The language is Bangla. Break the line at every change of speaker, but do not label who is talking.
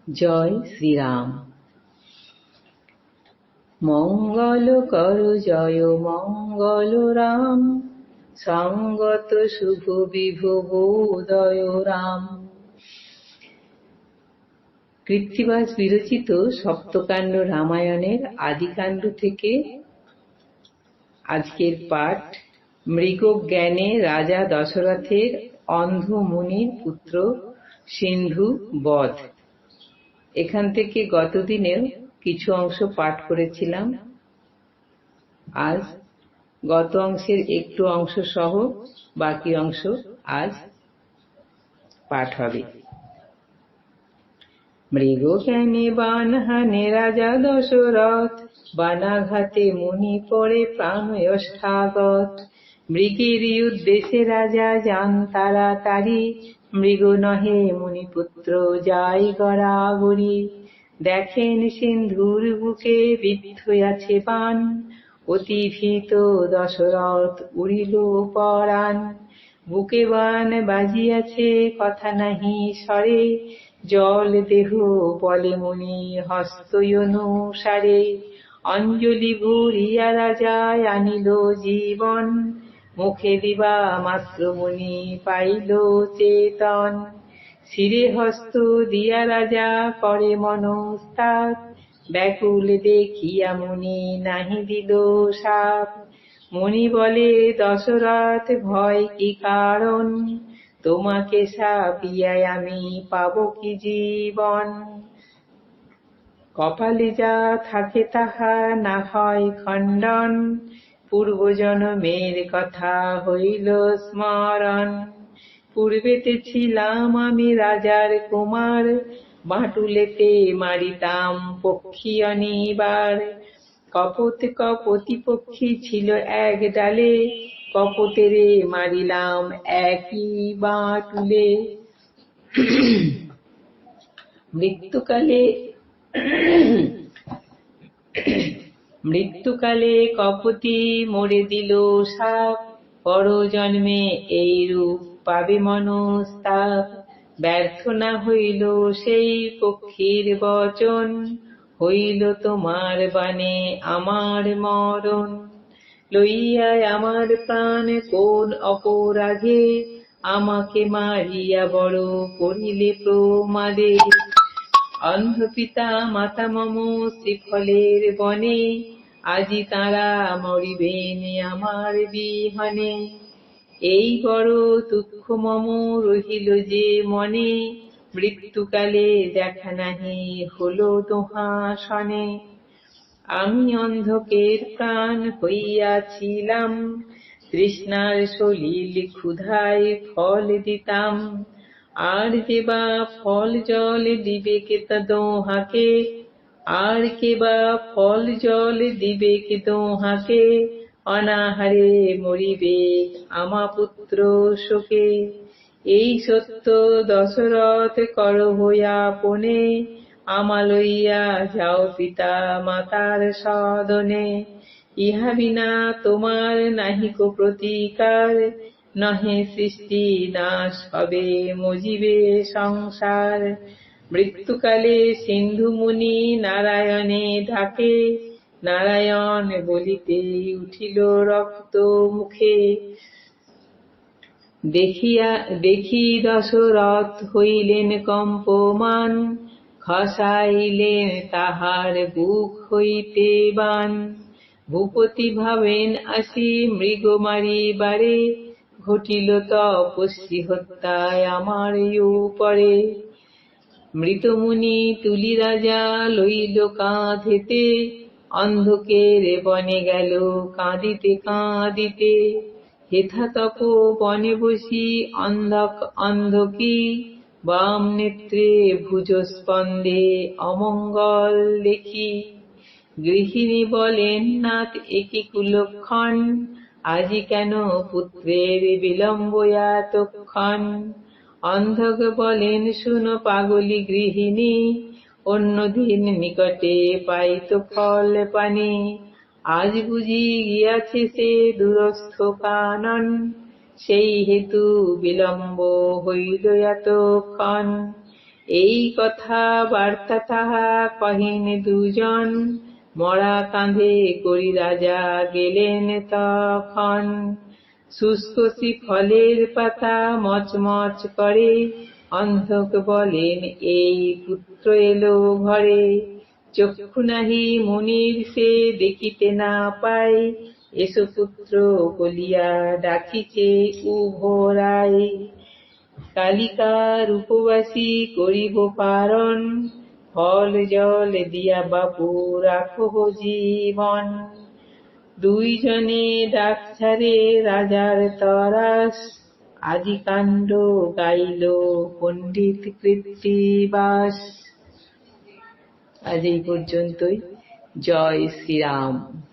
জয় শ্রীরাম। মঙ্গল কর জয় মঙ্গল রাম, সঙ্গত শুভ বিভব উদয় রাম। কৃত্তিবাস বিরচিত সপ্তকাণ্ড রামায়ণের আদিকাণ্ড থেকে আজকের পাঠ মৃগজ্ঞানে রাজা দশরথের অন্ধ মুনির পুত্র সিন্ধু বধ। এখান থেকে গতদিনেও কিছু অংশ পাঠ করেছিলাম। আজ গত অংশের একটু অংশ সহ বাকি অংশ আজ পাঠ হবে। মৃগজ্ঞানে বান হানে রাজা দশরথ, বানাঘাতে মুনি পড়ে প্রাণয়ষ্ঠাগত। মৃগের উদ্দেশ্যে রাজা যান তাড়াতাড়ি, মৃগ নহে মুনিপুত্র যায় গড়াগড়ি। দেখেন সিন্ধুর বুকে বিদ্ধ আছে বাণ, অতি ভীত দশরথ উড়িল পরাণ। বুকে বাণ বাজিয়াছে কথা নাহি সরে, জল দেহ বলে মুনি হস্ত অনুসারে। অঞ্জলি ভরিয়া রাজা আনিল জীবন, মুখে দিবা মাত্র মুনি পাইল চেতন। শিরে হস্ত দিয়া রাজা করে মনস্তাপ, ব্যাকুল দেখিয়া মুনি নাহি দিল শাপ। মুনি বলে দশরথ ভয় কি কারণ, তোমাকে শাপিয়ায় আমি পাব কি জীবন। কপালে যা থাকে তাহা না হয় খণ্ডন, পূর্বজন্মের কথা হইল স্মরণ। পূর্বেতে ছিলাম আমি রাজার কুমার, বাঁটুলেতে মারিতাম পক্ষী অনিবার। কপোতে কপতি পক্ষী ছিল এক ডালে, কপোতেরে মারিলাম একই বাঁটুলে। মৃত্যুকালে কপতি মরে দিল সাপ, পর জন্মে এই রূপ পাবে মনস্তাপ। ব্যর্থ না হইল সেই পক্ষীর বচন, হইল তোমার বাণে আমার মরণ। লইয়া আমার প্রাণ কোন অপরাধে, আমাকে মারিয়া বড় করিলে প্রমাদে। অন্ধ পিতা মাতা মম শ্রীফলের বনে, আজি তাঁরা মরিবেন আমার বিহনে। এই বড় দুঃখ মম রহিল যে মনে, মৃত্যুকালে দেখা নাহি হলো দোহাসনে। আমি অন্ধকের প্রাণ হইয়াছিলাম, তৃষ্ণার সলিল ক্ষুধায় ফল দিতাম। আর যে বা ফল জল দিবে কে দোহাকে, আর কে বা ফল জল দিবে কে দোহাকে। অনাহারে মরিবে আমা পুত্র শোকে। এই সত্য দশরথ করহ আপনে, আমা লইয়া যাও পিতা মাতার সদনে। ইহা বিনা তোমার নাহিক প্রতিকার, নহে সৃষ্টি নাশ হবে মজিবে সংসার। মৃত্যুকালে সিন্ধু মুনি নারায়ণে ডাকে, নারায়ণ বলিতে উঠিল রক্ত মুখে। দেখি দশরথ হইলেন কম্পমান, খসাইলেন তাহার বুক হইতে বাণ। ভূপতি ভাবেন আসি মৃগ মারিবারে, ঘটিল তপস্বী হত্যায় আমার উপরে। মৃত মুনি তুলি রাজা লইল কাঁধেতে, অন্ধকের বনে গেল কাঁদিতে কাঁদিতে। হেথা তপ বনে বসি অন্ধকি, বাম নেত্রে ভুজ স্পন্দে অমঙ্গল দেখি। গৃহিণী বলেন নাথ একি কুলক্ষণ, আজি কেন পুত্রের বিলম্ব এতক্ষণ। অন্ধক বলেন শুনো পাগলি গৃহিণী, অন্যদিন নিকটে পাইত ফল পানি। আজ বুঝি গিয়াছে সে দুরস্থ কানন, সেই হেতু বিলম্ব হইল এতক্ষণ। এই কথা বার্তা তাহা কহেন দুজন, মরা কাঁধে করি রাজা গেলেন তখন। শুষ্ক ফলের পাতা মচমচ করে, অন্ধক বলেন এই পুত্র এলো ঘরে। চক্ষু নাহি মুনির সে দেখিতে না পায়, এসো পুত্র বলিয়া ডাকিছে উভরাই। কালিকার উপবাসী করিব পারণ, ফল জল দিয়া বাপু রাখো জীবন। দুইজনে ডাক ছাড়ে রাজার তরাস, আজি কাণ্ড গাইল পণ্ডিত কৃত্তিবাস। আজ এই পর্যন্তই। জয় শ্রীরাম।